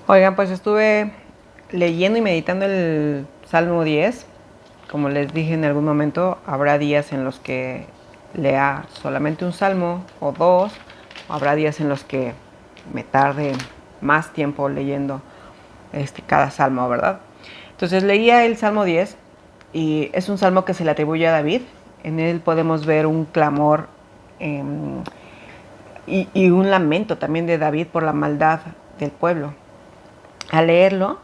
Oigan, pues estuve leyendo y meditando el Salmo 10. Como les dije en algún momento, habrá días en los que lea solamente un salmo o dos. Habrá días en los que me tarde más tiempo leyendo cada salmo, ¿verdad? Entonces leía el Salmo 10 y es un salmo que se le atribuye a David. En él podemos ver un clamor eh, y un lamento también de David por la maldad del pueblo. Al leerlo,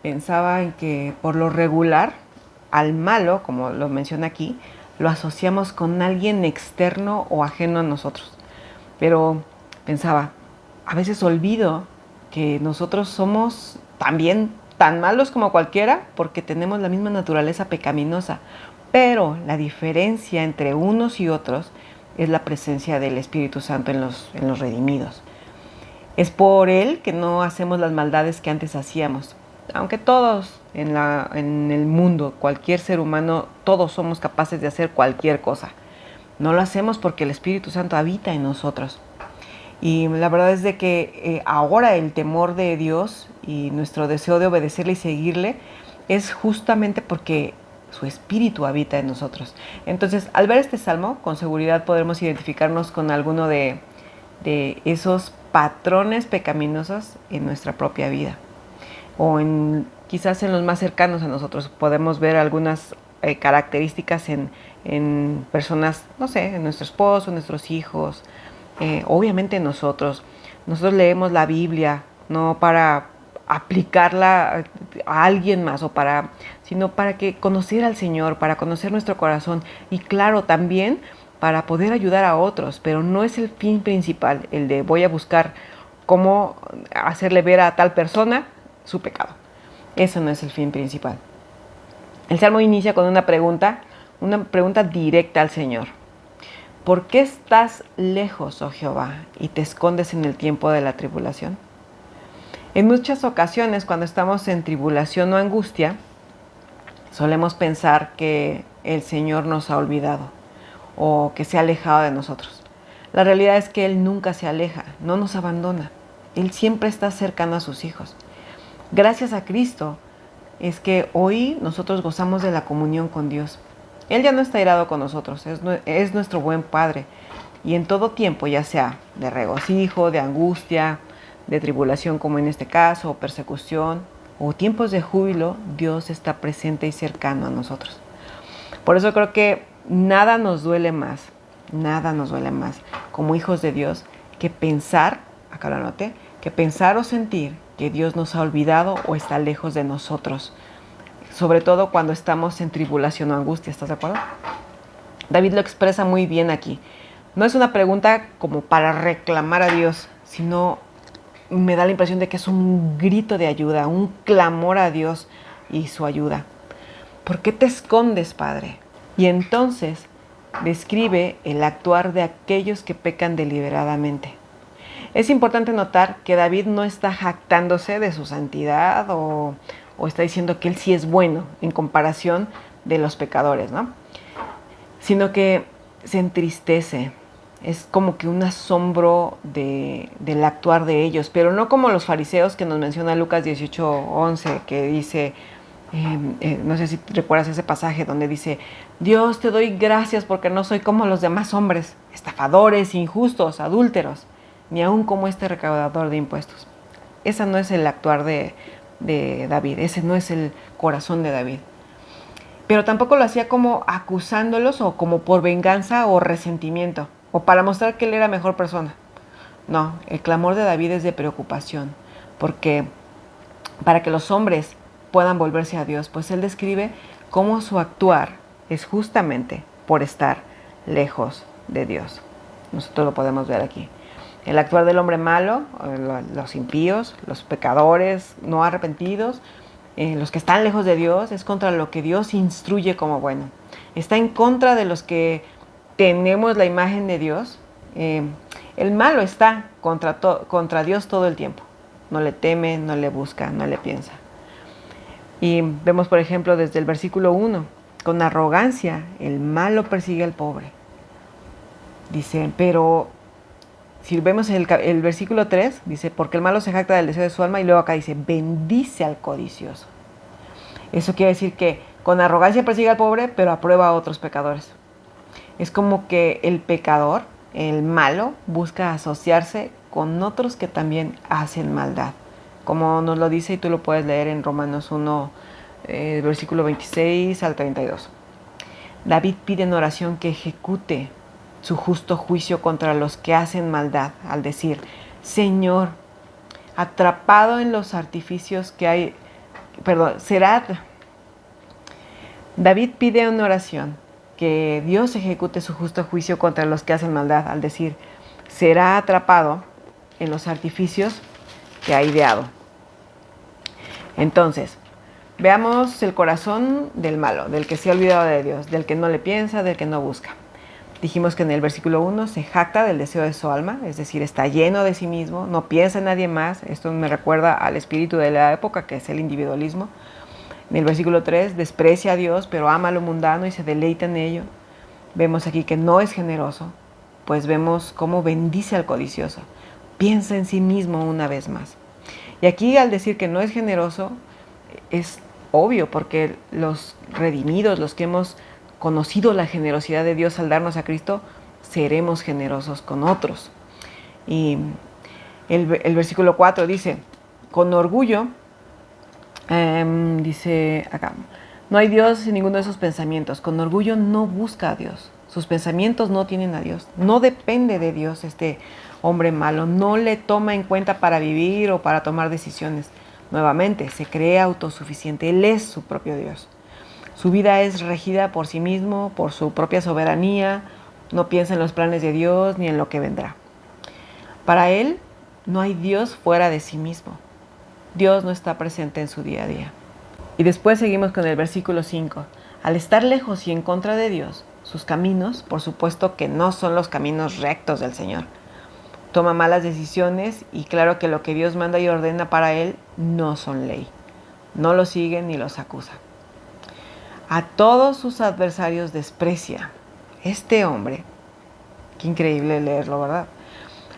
pensaba en que por lo regular, al malo, como lo menciona aquí, lo asociamos con alguien externo o ajeno a nosotros. Pero pensaba, a veces olvido que nosotros somos también tan malos como cualquiera porque tenemos la misma naturaleza pecaminosa. Pero la diferencia entre unos y otros es la presencia del Espíritu Santo en los redimidos. Es por Él que no hacemos las maldades que antes hacíamos. Aunque todos en el mundo, cualquier ser humano, todos somos capaces de hacer cualquier cosa. No lo hacemos porque el Espíritu Santo habita en nosotros. Y la verdad es de que ahora el temor de Dios y nuestro deseo de obedecerle y seguirle es justamente porque su espíritu habita en nosotros. Entonces, al ver este salmo, con seguridad podremos identificarnos con alguno de esos patrones pecaminosos en nuestra propia vida. O quizás en los más cercanos a nosotros podemos ver algunas características en personas, no sé, en nuestro esposo, en nuestros hijos, obviamente nosotros. Nosotros leemos la Biblia no para aplicarla a alguien más sino para que conocer al Señor, para conocer nuestro corazón y claro, también para poder ayudar a otros, pero no es el fin principal, el de voy a buscar cómo hacerle ver a tal persona su pecado. Eso no es el fin principal. El Salmo inicia con una pregunta directa al Señor. ¿Por qué estás lejos, oh Jehová, y te escondes en el tiempo de la tribulación? En muchas ocasiones, cuando estamos en tribulación o angustia, solemos pensar que el Señor nos ha olvidado o que se ha alejado de nosotros. La realidad es que Él nunca se aleja, no nos abandona. Él siempre está cercano a sus hijos. Gracias a Cristo es que hoy nosotros gozamos de la comunión con Dios. Él ya no está airado con nosotros, es nuestro buen Padre. Y en todo tiempo, ya sea de regocijo, de angustia, de tribulación como en este caso, o persecución, o tiempos de júbilo, Dios está presente y cercano a nosotros. Por eso creo que nada nos duele más como hijos de Dios que pensar, acá lo anoté, que pensar o sentir que Dios nos ha olvidado o está lejos de nosotros. Sobre todo cuando estamos en tribulación o angustia, ¿estás de acuerdo? David lo expresa muy bien aquí. No es una pregunta como para reclamar a Dios, sino me da la impresión de que es un grito de ayuda, un clamor a Dios y su ayuda. ¿Por qué te escondes, Padre? Y entonces describe el actuar de aquellos que pecan deliberadamente. Es importante notar que David no está jactándose de su santidad o está diciendo que él sí es bueno en comparación de los pecadores, ¿no? Sino que se entristece. Es como que un asombro del actuar de ellos, pero no como los fariseos que nos menciona Lucas 18:11, que dice, no sé si recuerdas ese pasaje donde dice, Dios te doy gracias porque no soy como los demás hombres, estafadores, injustos, adúlteros, ni aun como este recaudador de impuestos. Ese no es el actuar de David, ese no es el corazón de David. Pero tampoco lo hacía como acusándolos o como por venganza o resentimiento, o para mostrar que él era mejor persona. No, el clamor de David es de preocupación, porque para que los hombres puedan volverse a Dios, pues él describe cómo su actuar es justamente por estar lejos de Dios. Nosotros lo podemos ver aquí. El actuar del hombre malo, los impíos, los pecadores no arrepentidos, los que están lejos de Dios, es contra lo que Dios instruye como bueno. Está en contra de los que tenemos la imagen de Dios. El malo está contra Dios todo el tiempo. No le teme, no le busca, no le piensa. Y vemos, por ejemplo, desde el versículo 1, con arrogancia el malo persigue al pobre. Dice, pero Si vemos el versículo 3, dice, porque el malo se jacta del deseo de su alma, y luego acá dice, bendice al codicioso. Eso quiere decir que con arrogancia persigue al pobre, pero aprueba a otros pecadores. Es como que el pecador, el malo, busca asociarse con otros que también hacen maldad. Como nos lo dice, y tú lo puedes leer en Romanos 1, versículo 26 al 32. David pide en oración que ejecute su justo juicio contra los que hacen maldad, al decir, Señor, atrapado en los artificios que hay, David pide en oración que Dios ejecute su justo juicio contra los que hacen maldad, al decir, será atrapado en los artificios que ha ideado. Entonces, veamos el corazón del malo, del que se ha olvidado de Dios, del que no le piensa, del que no busca. Dijimos que en el versículo 1 se jacta del deseo de su alma, es decir, está lleno de sí mismo, no piensa en nadie más. Esto me recuerda al espíritu de la época, que es el individualismo. En el versículo 3 desprecia a Dios, pero ama lo mundano y se deleita en ello. Vemos aquí que no es generoso, pues vemos cómo bendice al codicioso. Piensa en sí mismo una vez más. Y aquí al decir que no es generoso, es obvio, porque los redimidos, los que hemos conocido la generosidad de Dios al darnos a Cristo, seremos generosos con otros. Y el versículo 4 dice, con orgullo, dice acá, no hay Dios en ninguno de sus pensamientos. Con orgullo no busca a Dios. Sus pensamientos no tienen a Dios. No depende de Dios este hombre malo. No le toma en cuenta para vivir o para tomar decisiones. Nuevamente, se cree autosuficiente. Él es su propio Dios. Su vida es regida por sí mismo, por su propia soberanía. No piensa en los planes de Dios ni en lo que vendrá. Para él, no hay Dios fuera de sí mismo. Dios no está presente en su día a día. Y después seguimos con el versículo 5. Al estar lejos y en contra de Dios, sus caminos, por supuesto que no son los caminos rectos del Señor. Toma malas decisiones y claro que lo que Dios manda y ordena para él no son ley. No lo sigue ni los acusa. A todos sus adversarios desprecia. Este hombre, qué increíble leerlo, ¿verdad?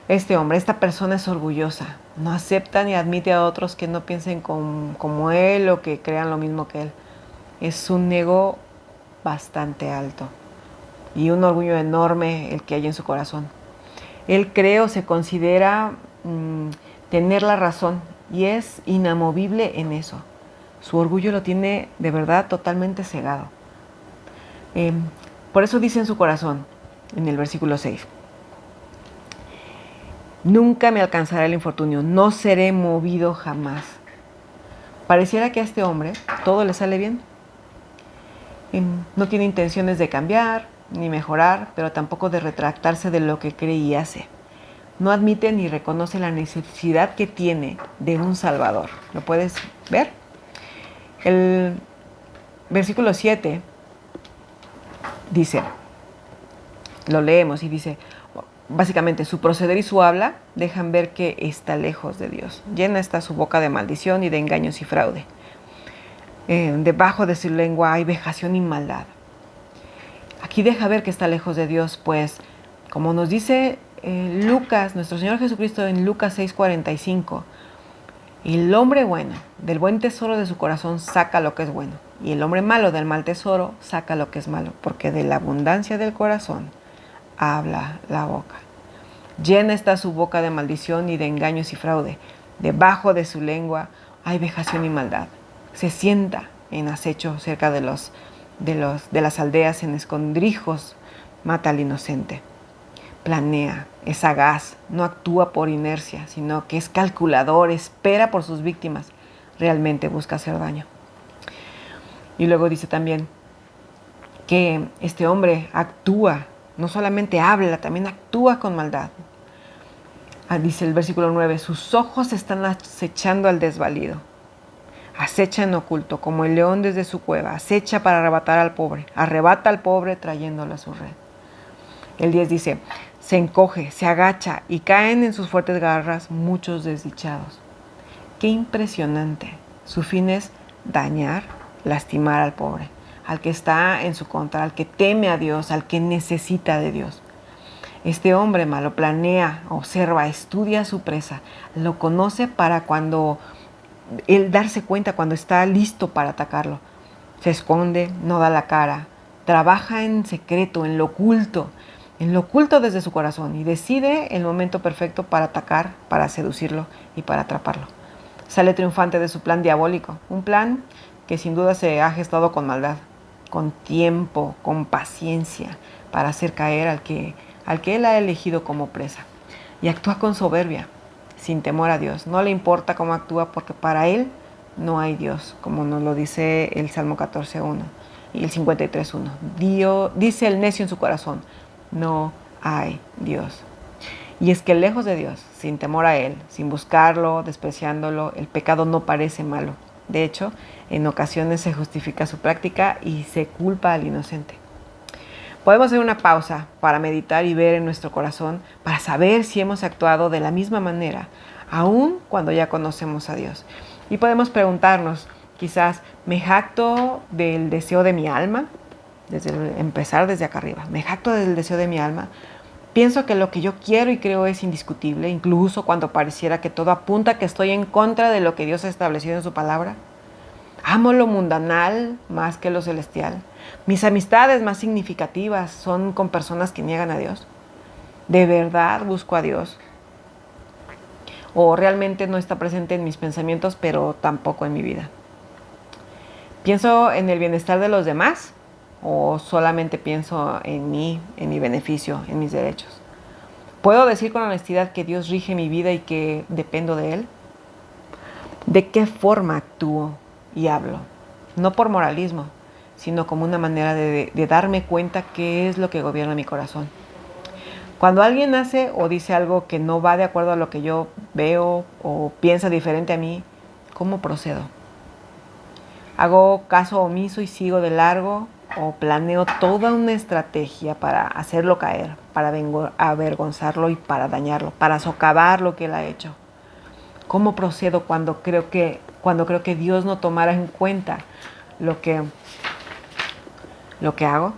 Este hombre, esta persona es orgullosa. No acepta ni admite a otros que no piensen como él o que crean lo mismo que él. Es un ego bastante alto y un orgullo enorme el que hay en su corazón. Él cree o se considera tener la razón y es inamovible en eso. Su orgullo lo tiene de verdad totalmente cegado. Por eso dice en su corazón, en el versículo 6, nunca me alcanzará el infortunio, no seré movido jamás. Pareciera que a este hombre todo le sale bien. No tiene intenciones de cambiar ni mejorar, pero tampoco de retractarse de lo que cree y hace. No admite ni reconoce la necesidad que tiene de un Salvador. ¿Lo puedes ver? El versículo 7 dice, lo leemos y dice, básicamente su proceder y su habla dejan ver que está lejos de Dios. Llena está su boca de maldición y de engaños y fraude. Debajo de su lengua hay vejación y maldad. Aquí deja ver que está lejos de Dios, pues como nos dice Lucas, nuestro Señor Jesucristo en Lucas 6:45, el hombre bueno del buen tesoro de su corazón saca lo que es bueno, y el hombre malo del mal tesoro saca lo que es malo, porque de la abundancia del corazón habla la boca. Llena está su boca de maldición y de engaños y fraude. Debajo de su lengua hay vejación y maldad. Se sienta en acecho cerca de las aldeas, en escondrijos mata al inocente. Planea, es sagaz, no actúa por inercia, sino que es calculador, espera por sus víctimas, realmente busca hacer daño. Y luego dice también que este hombre actúa, no solamente habla, también actúa con maldad. Dice el versículo 9, sus ojos están acechando al desvalido. Acecha en oculto, como el león desde su cueva, acecha para arrebatar al pobre, arrebata al pobre trayéndolo a su red. El 10 dice, se encoge, se agacha y caen en sus fuertes garras muchos desdichados. Qué impresionante. Su fin es dañar, lastimar al pobre, al que está en su contra, al que teme a Dios, al que necesita de Dios. Este hombre malo planea, observa, estudia a su presa, lo conoce para cuando él darse cuenta cuando está listo para atacarlo. Se esconde, no da la cara, trabaja en secreto, en lo oculto desde su corazón y decide el momento perfecto para atacar, para seducirlo y para atraparlo. Sale triunfante de su plan diabólico, un plan que sin duda se ha gestado con maldad, con tiempo, con paciencia, para hacer caer al que él ha elegido como presa. Y actúa con soberbia, sin temor a Dios. No le importa cómo actúa porque para él no hay Dios, como nos lo dice el Salmo 14.1 y el 53.1. Dice el necio en su corazón, no hay Dios. Y es que lejos de Dios, sin temor a Él, sin buscarlo, despreciándolo, el pecado no parece malo. De hecho, en ocasiones se justifica su práctica y se culpa al inocente. Podemos hacer una pausa para meditar y ver en nuestro corazón, para saber si hemos actuado de la misma manera, aun cuando ya conocemos a Dios. Y podemos preguntarnos, quizás, ¿me jacto del deseo de mi alma? Empezar desde acá arriba. ¿Me jacto del deseo de mi alma? Pienso que lo que yo quiero y creo es indiscutible, incluso cuando pareciera que todo apunta que estoy en contra de lo que Dios ha establecido en su palabra. Amo lo mundanal más que lo celestial. Mis amistades más significativas son con personas que niegan a Dios. ¿De verdad busco a Dios? ¿O realmente no está presente en mis pensamientos, pero tampoco en mi vida? ¿Pienso en el bienestar de los demás? ¿O solamente pienso en mí, en mi beneficio, en mis derechos? ¿Puedo decir con honestidad que Dios rige mi vida y que dependo de Él? ¿De qué forma actúo y hablo? No por moralismo, sino como una manera de darme cuenta qué es lo que gobierna mi corazón. Cuando alguien hace o dice algo que no va de acuerdo a lo que yo veo o piensa diferente a mí, ¿cómo procedo? ¿Hago caso omiso y sigo de largo? ¿O planeo toda una estrategia para hacerlo caer, para avergonzarlo y para dañarlo, para socavar lo que él ha hecho? ¿Cómo procedo cuando creo que Dios no tomará en cuenta lo que hago?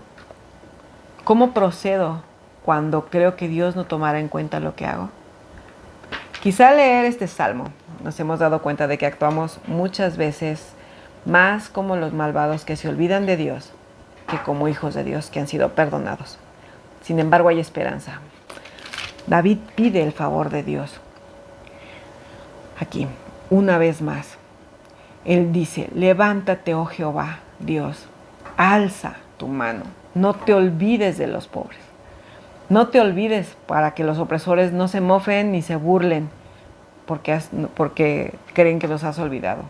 ¿Cómo procedo cuando creo que Dios no tomará en cuenta lo que hago? Quizá al leer este salmo nos hemos dado cuenta de que actuamos muchas veces más como los malvados que se olvidan de Dios que como hijos de Dios que han sido perdonados. Sin embargo, hay esperanza. David pide el favor de Dios. Aquí, una vez más, él dice, levántate, oh Jehová, Dios, alza tu mano, no te olvides de los pobres. No te olvides para que los opresores no se mofen ni se burlen porque creen que los has olvidado.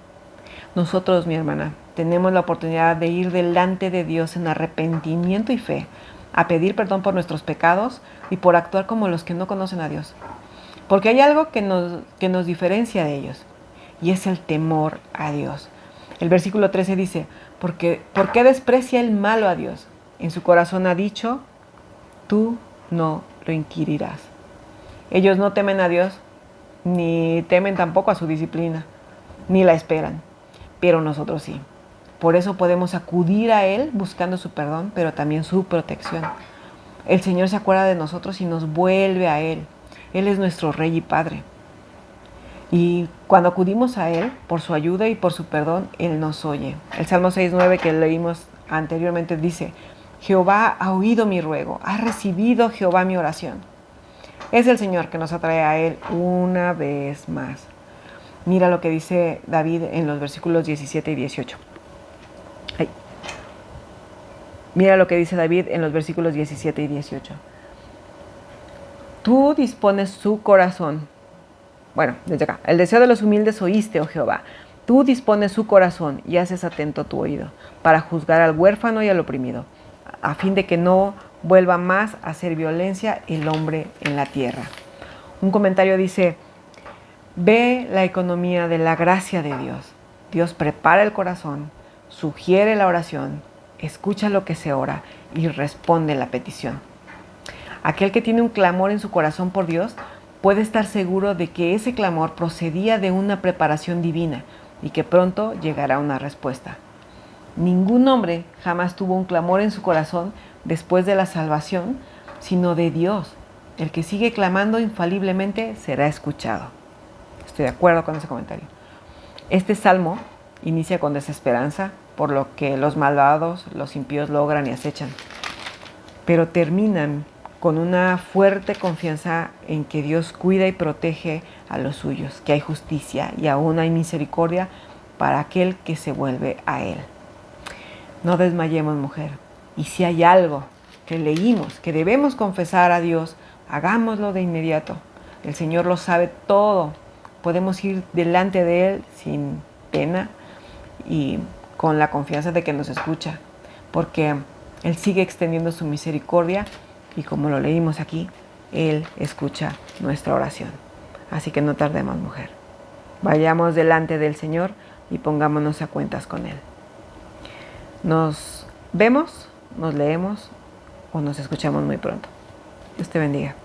Nosotros, mi hermana, tenemos la oportunidad de ir delante de Dios en arrepentimiento y fe, a pedir perdón por nuestros pecados y por actuar como los que no conocen a Dios. Porque hay algo que nos diferencia de ellos, y es el temor a Dios. El versículo 13 dice, ¿por qué desprecia el malo a Dios? En su corazón ha dicho, tú no lo inquirirás. Ellos no temen a Dios, ni temen tampoco a su disciplina, ni la esperan. Pero nosotros sí. Por eso podemos acudir a Él buscando su perdón, pero también su protección. El Señor se acuerda de nosotros y nos vuelve a Él. Él es nuestro Rey y Padre. Y cuando acudimos a Él por su ayuda y por su perdón, Él nos oye. El Salmo 6.9 que leímos anteriormente dice, Jehová ha oído mi ruego, ha recibido Jehová mi oración. Es el Señor que nos atrae a Él una vez más. Mira lo que dice David en los versículos 17 y 18. Mira lo que dice David en los versículos 17 y 18. Tú dispones su corazón. Bueno, desde acá. El deseo de los humildes oíste, oh Jehová. Tú dispones su corazón y haces atento tu oído para juzgar al huérfano y al oprimido, a fin de que no vuelva más a hacer violencia el hombre en la tierra. Un comentario dice, ve la economía de la gracia de Dios. Dios prepara el corazón, sugiere la oración, escucha lo que se ora y responde la petición. Aquel que tiene un clamor en su corazón por Dios puede estar seguro de que ese clamor procedía de una preparación divina y que pronto llegará una respuesta. Ningún hombre jamás tuvo un clamor en su corazón después de la salvación, sino de Dios. El que sigue clamando infaliblemente será escuchado. Estoy de acuerdo con ese comentario. Este salmo inicia con desesperanza por lo que los malvados, los impíos logran y acechan, pero terminan con una fuerte confianza en que Dios cuida y protege a los suyos, que hay justicia y aún hay misericordia para aquel que se vuelve a Él. No desmayemos, mujer. Y si hay algo que leímos, que debemos confesar a Dios, hagámoslo de inmediato. El Señor lo sabe todo. Podemos ir delante de Él sin pena y con la confianza de que nos escucha, porque Él sigue extendiendo su misericordia y como lo leímos aquí, Él escucha nuestra oración. Así que no tardemos, mujer. Vayamos delante del Señor y pongámonos a cuentas con Él. Nos vemos, nos leemos o nos escuchamos muy pronto. Dios te bendiga.